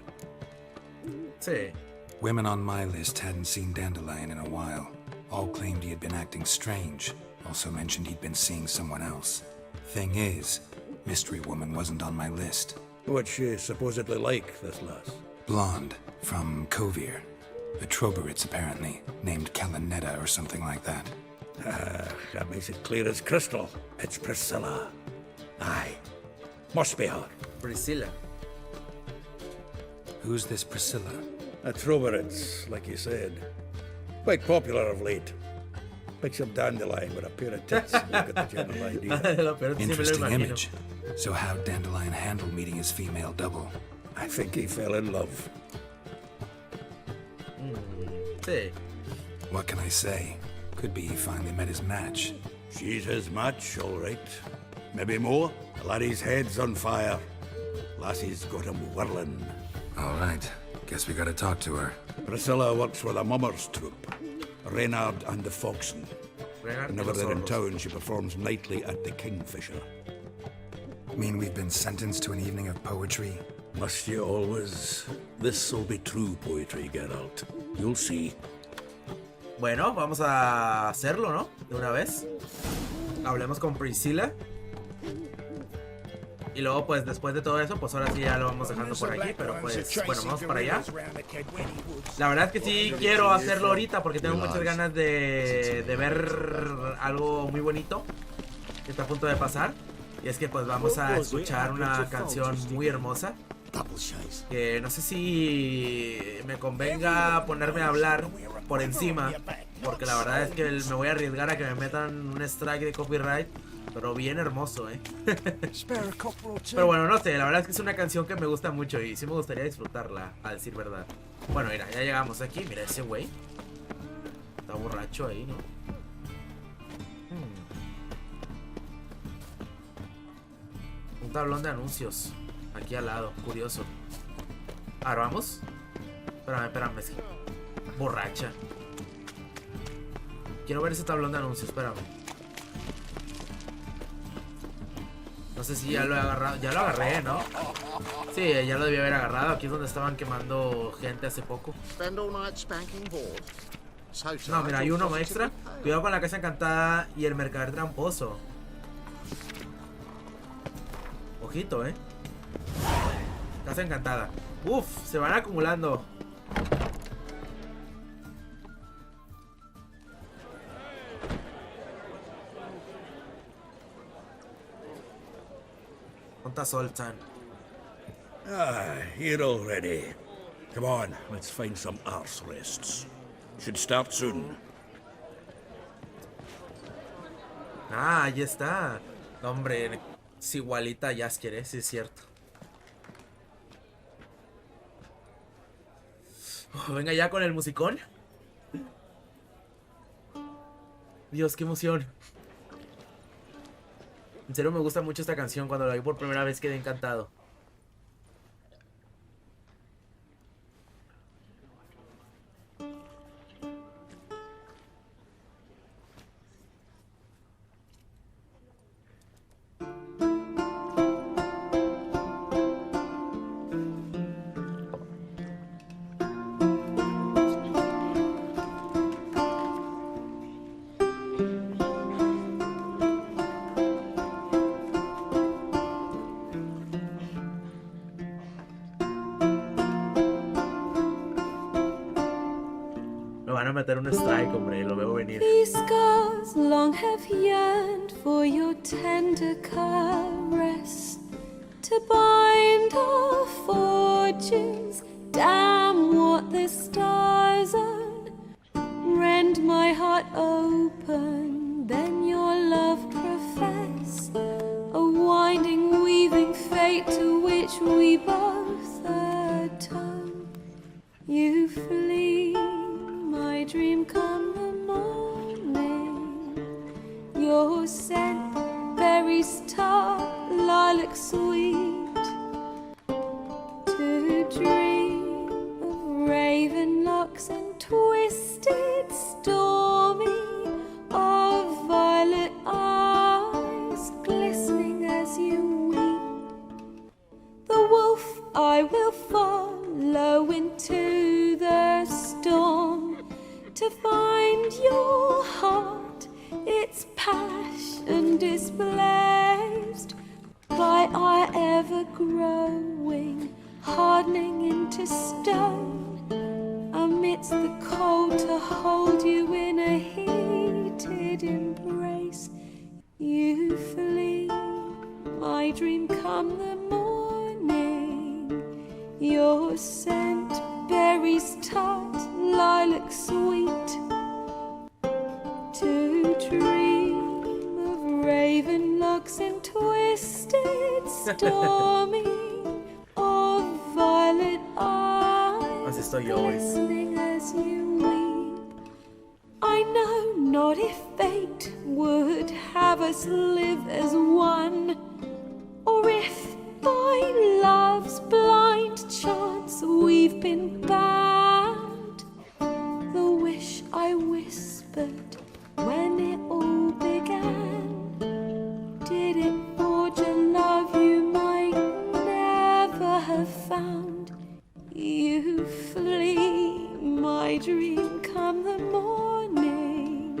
Sí. Women on my list hadn't seen Dandelion in a while. All claimed he had been acting strange. Also mentioned he'd been seeing someone else. Thing is, Mystery Woman wasn't on my list. What's she supposedly like, this lass? Blonde, from Kovir. A Troberitz, apparently, named Kalanetta or something like that. That makes it clear as crystal. It's Priscilla. Aye. Must be her. Priscilla. Who's this Priscilla? A Troberitz, like you said. Quite popular of late. Picks up Dandelion with a pair of tits. You get the general idea. Interesting image. So how'd Dandelion handle meeting his female double? I think he fell in love. Sí. What can I say? Could be he finally met his match. She's his match, all right. Maybe more. The laddie's head's on fire. Lassie's got him whirling. All right. Guess we gotta talk to her. Priscilla works with a mummers troupe. Reynard and the Foxen. Whenever they're in town, she performs nightly at the Kingfisher. Mean we've been sentenced to an evening of poetry? Must you always? This'll be true poetry, Geralt. You'll see. Bueno, vamos a hacerlo, ¿no? De una vez. Hablemos con Priscilla. Y luego, pues, después de todo eso, pues ahora sí ya lo vamos dejando por aquí. Pero pues, bueno, vamos para allá. La verdad es que sí quiero hacerlo ahorita porque tengo muchas ganas de ver algo muy bonito que está a punto de pasar. Y es que pues vamos a escuchar una canción muy hermosa. Que no sé si me convenga ponerme a hablar por encima, porque la verdad es que me voy a arriesgar a que me metan un strike de copyright. Pero bien hermoso, Pero bueno, no sé, la verdad es que es una canción que me gusta mucho y sí me gustaría disfrutarla, a decir verdad. Bueno, mira, ya llegamos aquí. Mira ese güey. Está borracho ahí, ¿no? Un tablón de anuncios aquí al lado, curioso. Ahora vamos. Espérame, es que... borracha. Quiero ver ese tablón de anuncios, espérame. No sé si ya lo he agarrado. Ya lo agarré, ¿no? Sí, ya lo debí haber agarrado. Aquí es donde estaban quemando gente hace poco. No, mira, hay uno extra. Cuidado con la casa encantada y el mercader tramposo. Ojito, Casa encantada. Uf, se van acumulando. ¿Cuántas Sultan? Here already. Come on, let's find some arse rests. Should start soon. Ah, ahí está. Hombre, es igualita a Jaskier, sí es cierto. Venga ya con el musicón. Dios, qué emoción. En serio me gusta mucho esta canción. Cuando la vi por primera vez quedé encantado. van a meter un strike, hombre, lo veo venir. These scars long have yearned for your tender caress, to bind our fortunes. Damn what the stars are. Rend my heart open, then your love profess. A winding, weaving fate to which we both atone. You flee, my dream come the morning. Your scent, berries tart, lilac sweet. To dream of raven locks and twisted, stormy, of violet eyes glistening as you weep. The wolf I will follow into the storm, to find your heart, its passion displaced by our ever-growing, hardening into stone. Amidst the cold, to hold you in a heated embrace. You flee, my dream come the morning. Your scent, berries tart, lilac sweet. To dream of raven locks and twisted, stormy, of violet eyes, glistening as you weep. I know not if fate would have us live as one, or if by love's blind chance we've been bound. The wish I whispered when it all began, did it forge a love you might never have found? You flee, my dream come the morning.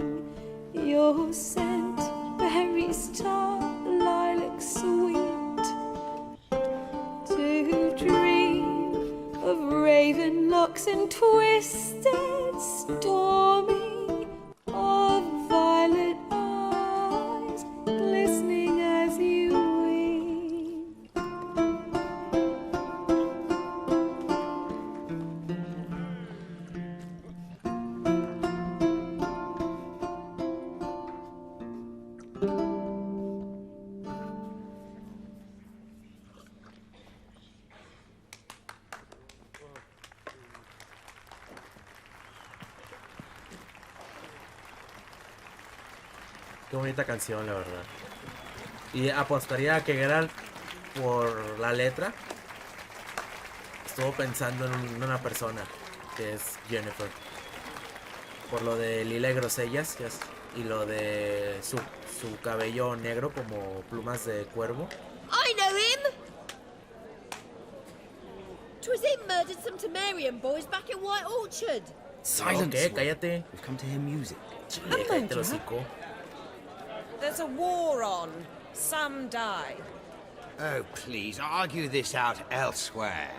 Your scent, berries tart, lilac sweet. To dream of raven locks and twisted, stormy, of violet eyes glistening as you weep. Qué bonita canción, la verdad. Y apostaría a que Geralt, por la letra, estuvo pensando en una persona, que es Jennifer. Por lo de lila y grosellas, y lo de su cabello negro como plumas de cuervo. I know him! 'Twas him murdered some Temerian boys back in White Orchard. Silence. Okay, cállate. We've come to hear music. Chile, cállate el hocico. There's a war on. Some die. Oh, please, argue this out elsewhere.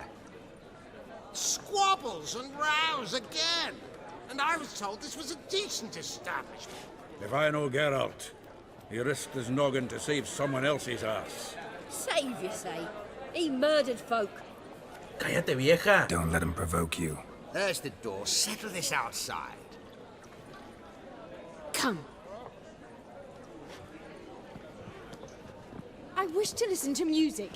Squabbles and rows again. And I was told this was a decent establishment. If I know Geralt, he risked his noggin to save someone else's ass. Save, you say? He murdered folk. Cállate, vieja. Don't let him provoke you. There's the door. Settle this outside. Come. I wish to listen to music.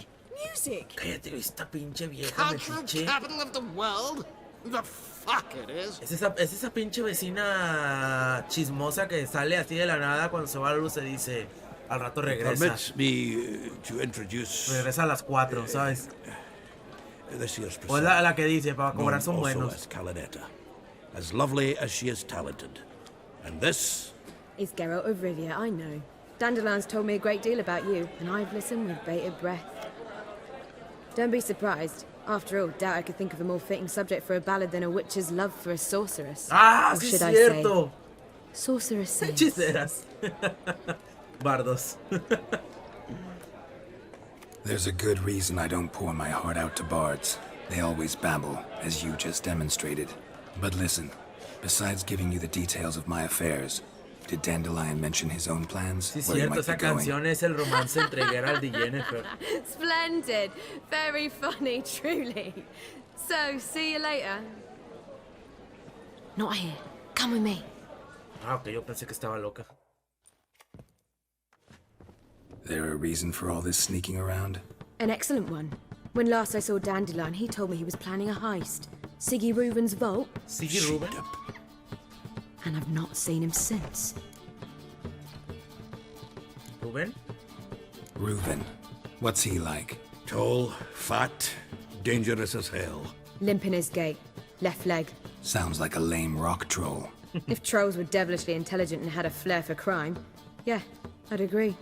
Music! Cállate, esta pinche vieja Cultural metiche. capital of the world? The fuck it is. Es esa pinche vecina chismosa que sale así de la nada cuando se va a la luz y dice, al rato regresa. Permits me to introduce... Regresa a las 4, ¿sabes? This year's O es la que dice, para cobrar son known also buenos. as Calinetta, as lovely as she is talented. And this... It's Geralt of Rivia, I know. Dandelion's told me a great deal about you, and I've listened with bated breath. Don't be surprised. After all, doubt I could think of a more fitting subject for a ballad than a witch's love for a sorceress. Ah, or sí should es I cierto. say, sorceresses. Hechiceras. Bardos. There's a good reason I don't pour my heart out to bards. They always babble, as you just demonstrated. But listen, Besides giving you the details of my affairs, did Dandelion mention his own plans? Sí, where he cierto, might esa be going? canción es el romance entre Geralt y Yennefer. Splendid. Very funny, truly. So, see you later. Not here. Come with me. Ah, ok, yo pensé que estaba loca. There a reason for all this sneaking around? An excellent one. When last I saw Dandelion, he told me he was planning a heist. Siggy Reuben's vault. Siggy Reuben? And I've not seen him since. Reuben? Reuben. What's he like? Tall, fat, dangerous as hell. Limp in his gait. Left leg. Sounds like a lame rock troll. If trolls were devilishly intelligent and had a flair for crime, yeah, I'd agree.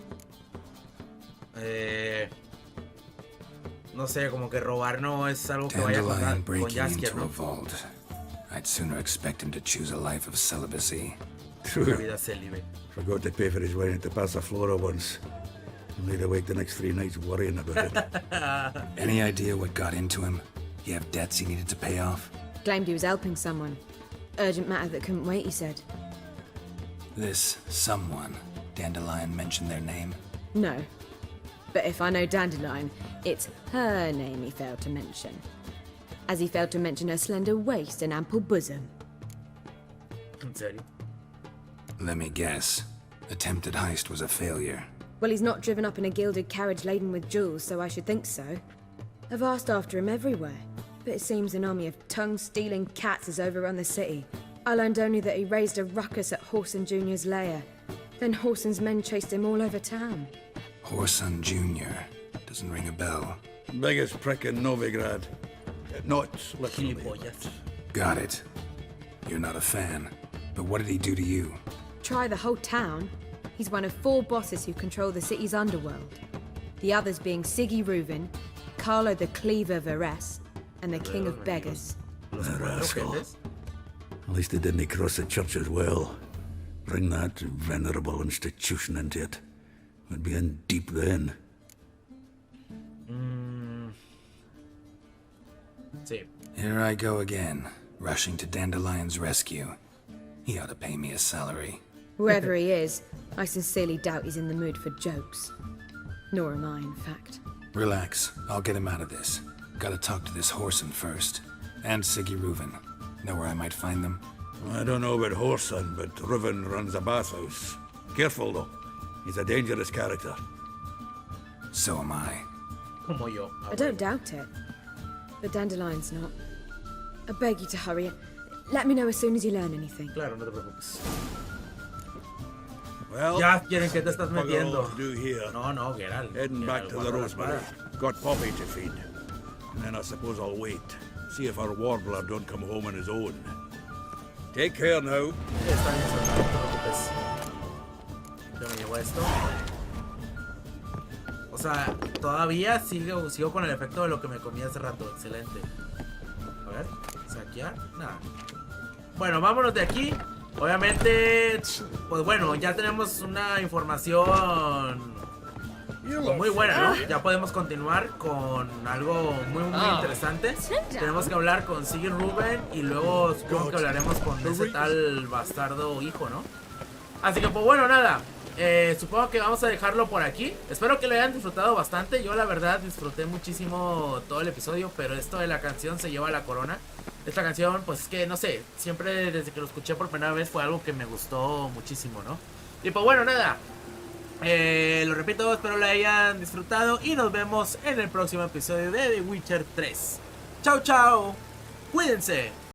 No sé, como que robar no es algo que vaya Dandelion con breaking Jaskier, into a ¿no? vault. I'd sooner expect him to choose a life of celibacy. Una vida célibe. Forgot to pay for his wine at the Passaflora once. Made awake the next 3 nights worrying about it. Any idea what got into him? He have debts he needed to pay off? Claimed he was helping someone. Urgent matter that couldn't wait, he said. This someone, Dandelion mentioned their name? No. But if I know Dandelion, it's her name he failed to mention. As he failed to mention her slender waist and ample bosom. ¿En serio? Let me guess. Attempted heist was a failure. Well, he's not driven up in a gilded carriage laden with jewels, so I should think so. I've asked after him everywhere, but it seems an army of tongue-stealing cats has overrun the city. I learned only that he raised a ruckus at Horson Jr.'s lair. Then Horson's men chased him all over town. Horson Jr. Doesn't ring a bell. Biggest prick in Novigrad. Not literally. Got it. You're not a fan. But what did he do to you? Try the whole town. He's one of 4 bosses who control the city's underworld. The others being Siggy Reuben, Carlo the Cleaver Varese, and the King of Beggars. The rascal. At least he didn't cross the church as well. Bring that venerable institution into it. We'd be in deep then. Sí. Here I go again, rushing to Dandelion's rescue. He ought to pay me a salary. Whoever he is, I sincerely doubt he's in the mood for jokes. Nor am I, in fact. Relax, I'll get him out of this. Gotta talk to this Horson first. And Siggy Reuben. Know where I might find them? I don't know about Horson, but Reuven runs a bathhouse. Careful, though. He's a dangerous character. So am I. Como yo. I don't doubt it. But Dandelion's not. I beg you to hurry. Let me know as soon as you learn anything. Claro, no te preocupes. Well, Ya quieren que te estás metiendo. Do here. No, no, Geralt. Heading back to the Rosemary. Got Poppy to feed. And then I suppose I'll wait. See if our warbler don't come home on his own. Take care now. Está bien, no te preocupes. Yo me llevo esto. O sea, todavía sigo con el efecto de lo que me comí hace rato. Excelente. A ver, saquear. Nada. Bueno, vámonos de aquí. Obviamente, pues bueno, ya tenemos una información muy buena, ¿no? Ya podemos continuar con algo muy interesante. Tenemos que hablar con Siggy Reuben y luego supongo que hablaremos con ese tal bastardo hijo, ¿no? Así que pues bueno, nada. Supongo que vamos a dejarlo por aquí. Espero que lo hayan disfrutado bastante. Yo la verdad disfruté muchísimo todo el episodio, pero esto de la canción se lleva la corona. Esta canción, pues es que no sé, siempre desde que lo escuché por primera vez fue algo que me gustó muchísimo, ¿no? Y pues bueno, nada. Lo repito, espero lo hayan disfrutado y nos vemos en el próximo episodio de The Witcher 3. Chao, chao. Cuídense.